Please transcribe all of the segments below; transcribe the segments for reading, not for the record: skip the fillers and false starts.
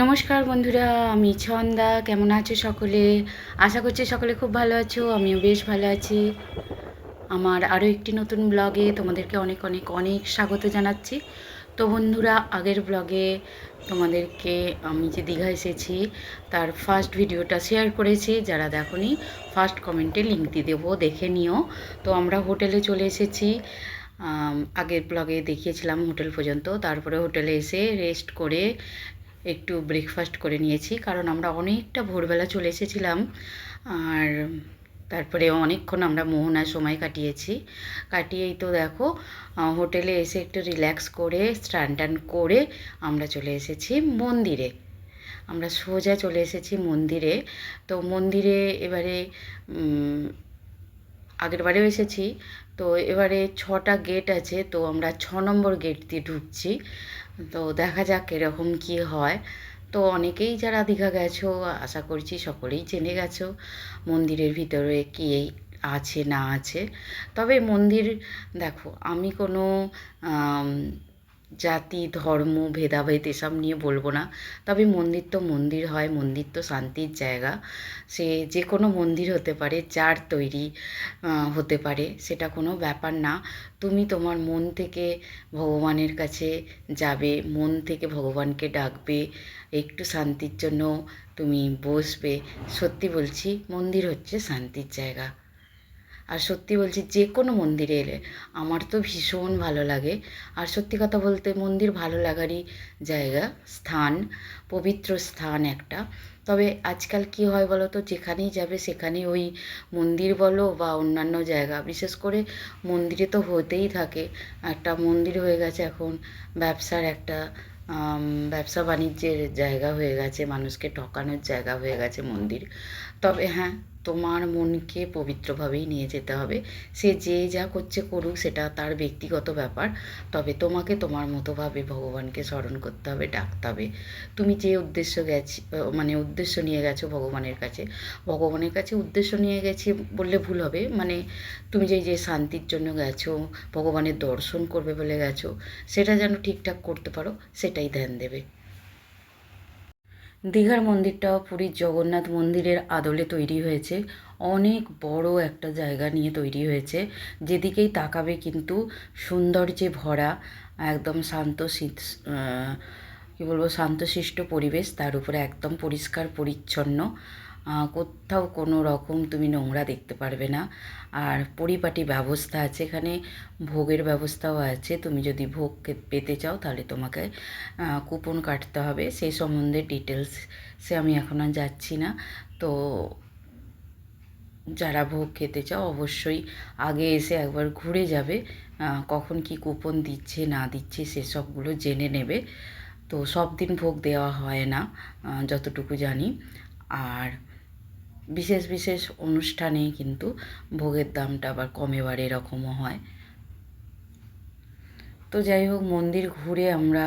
নমস্কার বন্ধুরা, আমি ছন্দা। কেমন আছো সকলে? আশা করছি সকলে খুব ভালো আছো, আমিও বেশ ভালো আছি। আমার আরও একটি নতুন ব্লগে তোমাদেরকে অনেক অনেক অনেক স্বাগত জানাচ্ছি। তো বন্ধুরা, আগের ব্লগে তোমাদেরকে আমি যে দীঘা এসেছি তার ফার্স্ট ভিডিওটা শেয়ার করেছি। যারা দেখোনি, ফার্স্ট কমেন্টে লিঙ্ক দিয়ে দেবো, দেখে নিও। তো আমরা হোটেলে চলে এসেছি। আগের ব্লগে দেখিয়েছিলাম হোটেল পর্যন্ত, তারপরে হোটেলে এসে রেস্ট করে একটু ব্রেকফাস্ট করে নিয়েছি, কারণ আমরা অনেকটা ভোরবেলা চলে এসেছিলাম। আর তারপরে অনেকক্ষণ আমরা মোহনায় সময় কাটিয়েই তো দেখো হোটেলে এসে একটু রিল্যাক্স করে স্নান টান করে আমরা চলে এসেছি মন্দিরে। আমরা সোজা চলে এসেছি মন্দিরে। তো মন্দিরে এবারে আগের বারেও এসেছি, তো এবারে 6টা গেট আছে, তো আমরা 6 নম্বর গেট দিয়ে ঢুকছি। তো দেখা যাক এরকম কি হয়। তো অনেকেই যারা দীঘা গেছো, আশা করছি সকলেই জেনে গেছো মন্দিরের ভিতরে কী আছে না আছে। তবে মন্দির দেখো, আমি কোনো জাতি ধর্ম ভেদাভেদ এসব নিয়ে বলবো না। তবে মন্দির তো মন্দির হয়, মন্দির তো শান্তির জায়গা। সে যে কোনো মন্দির হতে পারে, যার তৈরি হতে পারে, সেটা কোনো ব্যাপার না। তুমি তোমার মন থেকে ভগবানের কাছে যাবে, মন থেকে ভগবানকে ডাকবে, একটু শান্তির জন্য তুমি বসবে। সত্যি বলছি, মন্দির হচ্ছে শান্তির জায়গা। আর সত্যি বলছি, যে কোনো মন্দিরে এলে আমার তো ভীষণ ভালো লাগে। আর সত্যি কথা বলতে, মন্দির ভালো লাগারই জায়গা, স্থান, পবিত্র স্থান একটা। তবে আজকাল কী হয় বলো তো, যেখানেই যাবে সেখানেই ওই মন্দির বলো বা অন্যান্য জায়গা, বিশেষ করে মন্দিরে তো হতেই থাকে। একটা মন্দির হয়ে গেছে এখন ব্যবসার একটা ব্যবসা বাণিজ্যের জায়গা হয়ে গেছে, মানুষকে ঠকানোর জায়গা হয়ে গেছে মন্দির। তবে হ্যাঁ, তোমার মনকে পবিত্রভাবেই নিয়ে যেতে হবে। সে যে যা করছে করুক, সেটা তার ব্যক্তিগত ব্যাপার। তবে তোমাকে তোমার মতোভাবে ভগবানকে স্মরণ করতে হবে, ডাকতে হবে। তুমি যে উদ্দেশ্য মানে উদ্দেশ্য নিয়ে গেছো ভগবানের কাছে উদ্দেশ্য নিয়ে গেছি বললে ভুল হবে। মানে তুমি যে শান্তির জন্য গেছো, ভগবানের দর্শন করবে বলে গেছো, সেটা যেন ঠিকঠাক করতে পারো, সেটাই ধ্যান দেবে। দীঘার মন্দিরটাও পুরীর জগন্নাথ মন্দিরের আদলে তৈরি হয়েছে। অনেক বড় একটা জায়গা নিয়ে তৈরি হয়েছে। যেদিকেই তাকাবে কিন্তু সৌন্দর্যে ভরা, একদম কী বলবো, শান্তশিষ্ট পরিবেশ, তার উপরে একদম পরিষ্কার পরিচ্ছন্ন। কোথাও কোনো রকম তুমি নোংরা দেখতে পারবে না। আর পরিপাটি ব্যবস্থা আছে এখানে, ভোগের ব্যবস্থাও আছে। তুমি যদি ভোগ পেতে চাও তাহলে তোমাকে কুপন কাটতে হবে। সেই সম্বন্ধে ডিটেলসে আমি এখন আর যাচ্ছি না। তো যারা ভোগ খেতে চাও অবশ্যই আগে এসে একবার ঘুরে যাবে, কখন কি কুপন দিচ্ছে না দিচ্ছে সেসবগুলো জেনে নেবে। তো সব দিন ভোগ দেওয়া হয় না, যতটুকু জানি। আর বিশেষ বিশেষ অনুষ্ঠানে কিন্তু ভোগের দামটা আবার কমে বাড়ে, এরকমও হয়। তো যাই হোক, মন্দির ঘুরে আমরা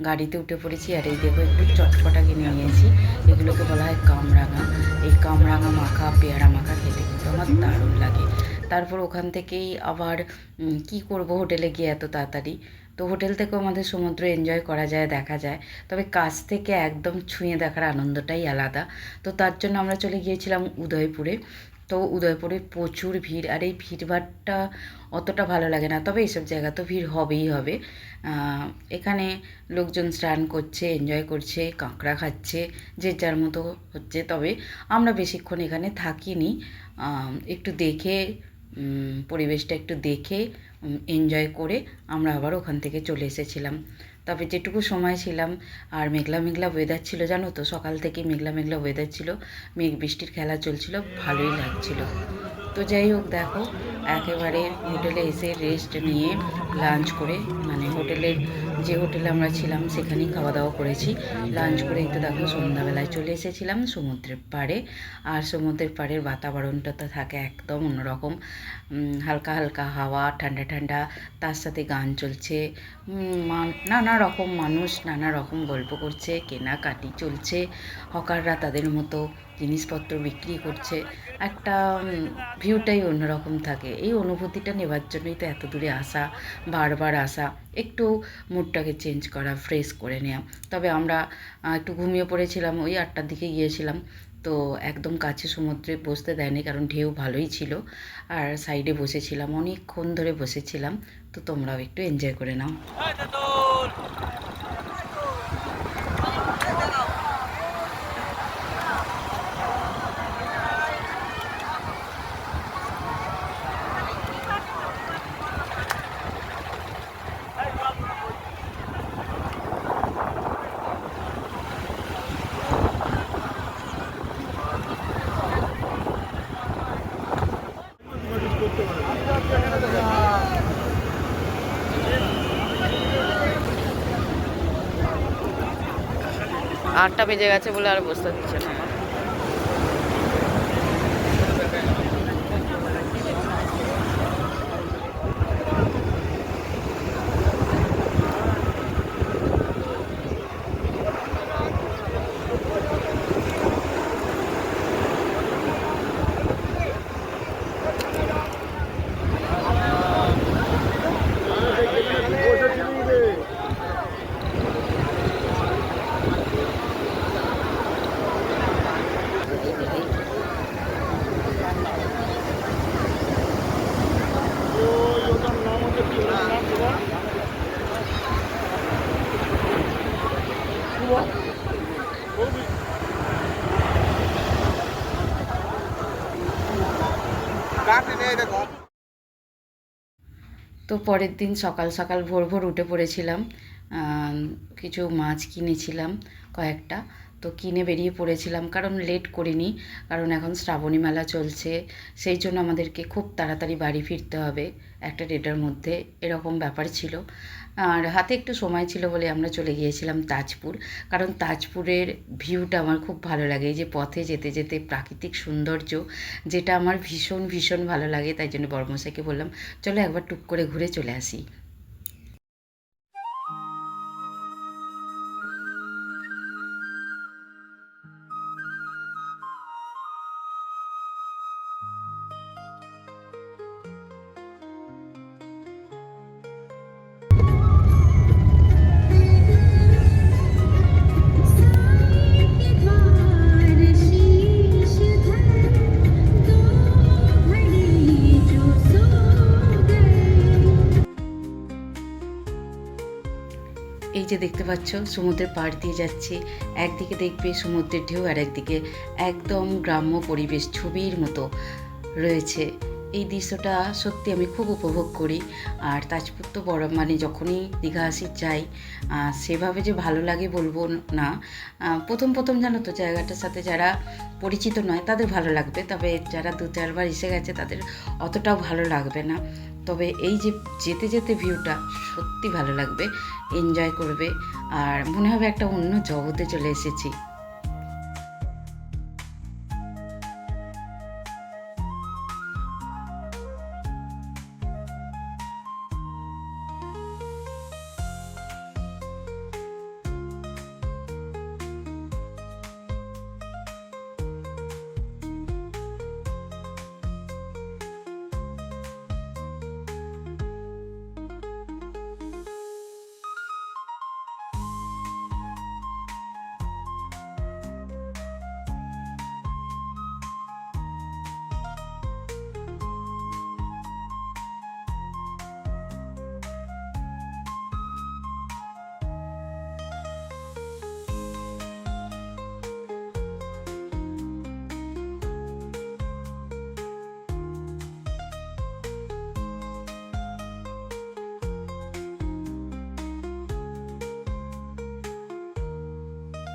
গাড়িতে উঠে পড়েছি। আর এই দেখো, একটু চটপটা কিনে নিয়েছি। এগুলোকে বলা হয় কামরাঙা। এই কামরাঙা মাখা, পেয়ারা মাখা খেতে কিন্তু আমার দারুণ লাগে। তারপর ওখান থেকেই আবার কি করব হোটেলে গিয়ে এত তাড়াতাড়ি। তো হোটেল থেকেও আমাদের সমুদ্র এনজয় করা যায়, দেখা যায়। তবে কাছ থেকে একদম ছুঁয়ে দেখার আনন্দটাই আলাদা। তো তার জন্য আমরা চলে গিয়েছিলাম উদয়পুরে। তো উদয়পুরে প্রচুর ভিড়, আর এই ভিড়ভাড়টা অতটা ভালো লাগে না। তবে এইসব জায়গা তো ভিড় হবেই হবে। এখানে লোকজন স্নান করছে, এনজয় করছে, কাঁকড়া খাচ্ছে, যে যার মতো হচ্ছে। তবে আমরা বেশিক্ষণ এখানে থাকিনি। একটু দেখে, পরিবেশটা একটু দেখে এনজয় করে আমরা আবার ওখান থেকে চলে এসেছিলাম। তবে যেটুকু সময় ছিলাম, আর মেঘলা মেঘলা ওয়েদার ছিল, জানো তো, সকাল থেকে মেঘলা মেঘলা ওয়েদার ছিল, মেঘ বৃষ্টির খেলা চলছিল, ভালোই লাগছিল। তো যাই হোক, দেখো, একেবারে হোটেলে এসে রেস্ট নিয়ে লাঞ্চ করে, মানে যে হোটেলে আমরা ছিলাম সেখানেই খাওয়া দাওয়া করেছি। লাঞ্চ করেই তো দেখো সন্ধ্যাবেলায় চলে এসেছিলাম সমুদ্রের পাড়ে। আর সমুদ্রের পাড়ের বাতাবরণটা তো থাকে একদম অন্যরকম। হালকা হালকা হাওয়া, ঠান্ডা ঠান্ডা, তার সাথে গান চলছে। নানা রকম মানুষ নানা রকম গল্প করছে, কেনাকাটি চলছে। হকাররা তাদের মতো জিনিসপত্র বিক্রি করছে। একটা ভিউটাই অন্যরকম থাকে। এই অনুভূতিটা নেবার জন্যই তো এত দূরে আসা, বারবার আসা। একটু মুড মুডটাকে চেঞ্জ করা, ফ্রেশ করে নেওয়া। তবে আমরা একটু ঘুমিয়ে পড়েছিলাম, ওই 8টার দিকে গিয়েছিলাম, তো একদম কাছে সমুদ্রে বসতে দেয়নি, কারণ ঢেউ ভালোই ছিল। আর সাইডে বসেছিলাম, অনেকক্ষণ ধরে বসেছিলাম। তো তোমরাও একটু এনজয় করে নাও। আটটা বেজে গেছে বলে আর বসতে দিচ্ছে না আমার। তো পরের দিন সকাল সকাল ভোর ভোর উঠে পড়েছিলাম, কিছু মাছ কিনেছিলাম কয়েকটা, তো কিনে বেরিয়ে পড়েছিলাম, কারণ লেট করিনি, কারণ এখন শ্রাবণী মেলা চলছে, সেই জন্য আমাদেরকে খুব তাড়াতাড়ি বাড়ি ফিরতে হবে 1টা-1:30টার মধ্যে, এরকম ব্যাপার ছিল। আর হাতে একটু সময় ছিল বলে আমরা চলে গিয়েছিলাম তাজপুর, কারণ তাজপুরের ভিউটা আমার খুব ভালো লাগে, এই যে পথে যেতে যেতে প্রাকৃতিক সৌন্দর্য, যেটা আমার ভীষণ ভীষণ ভালো লাগে। তাই জন্য বড়মশাইকে বললাম, চলো একবার টুক করে ঘুরে চলে আসি। এই যে দেখতে পাচ্ছ সমুদ্রের পাড় দিয়ে যাচ্ছে, একদিকে দেখবে সমুদ্রের ঢেউ, আর একদিকে একদম গ্রাম্য পরিবেশ ছবির মতো রয়েছে। এই দৃশ্যটা সত্যি আমি খুব উপভোগ করি। আর তাজপুর তো বড়, মানে যখনই দীঘা আসি যাই, সেভাবে যে ভালো লাগে বলবো না। প্রথম প্রথম জানো তো, জায়গাটার সাথে যারা পরিচিত নয় তাদের ভালো লাগবে, তবে যারা 2-4বার এসে গেছে তাদের অতটাও ভালো লাগবে না। তবে এই যে যেতে যেতে ভিউটা সত্যি ভালো লাগবে, এনজয় করবে, আর মনে হবে একটা অন্য জগতে চলে এসেছি।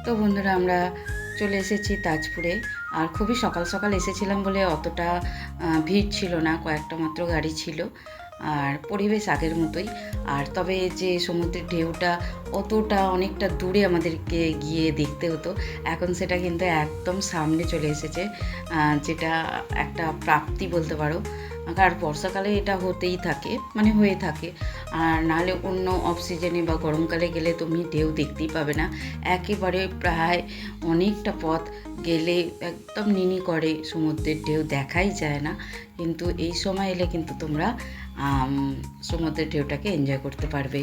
তো বন্ধুরা, আমরা চলে এসেছি তাজপুরে। আর খুবই সকাল সকাল এসেছিলাম বলে অতটা ভিড় ছিল না, কয়েকটা মাত্র গাড়ি ছিল, আর পরিবেশ আগের মতোই। আর তবে যে সমুদ্রের ঢেউটা অতটা অনেকটা দূরে আমাদেরকে গিয়ে দেখতে হতো, এখন সেটা কিন্তু একদম সামনে চলে এসেছে, যেটা একটা প্রাপ্তি বলতে পারো। আর বর্ষাকালে এটা হতেই থাকে, মানে হয়ে থাকে। আর নাহলে অন্য অফ সিজনে বা গরমকালে গেলে তুমি ঢেউ দেখতেই পাবে না, একেবারে প্রায় অনেকটা পথ গেলে একদম নিনি করে, সমুদ্রের ঢেউ দেখাই যায় না। কিন্তু এই সময় এলে কিন্তু তোমরা সমুদ্রের ঢেউটাকে এনজয় করতে পারবে।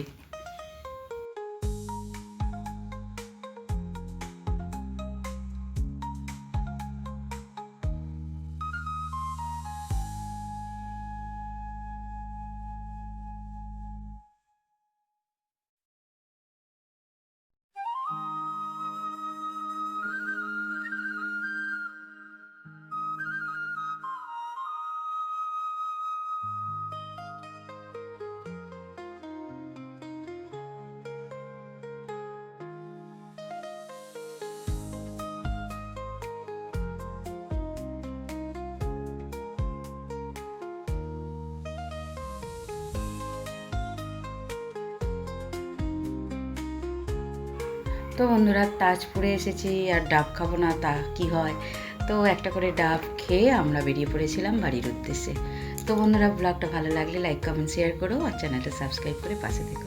তো বন্ধুরা তাজপুরে এসেছি আর ডাব খাবো না তা কি হয়, তো একটা করে ডাব খেয়ে আমরা বেরিয়ে পড়েছিলাম বাড়ির উদ্দেশ্যে। তো বন্ধুরা ব্লগটা ভালো লাগলে লাইক কমেন্ট শেয়ার করো আর চ্যানেলটা সাবস্ক্রাইব করে পাশে থেকো।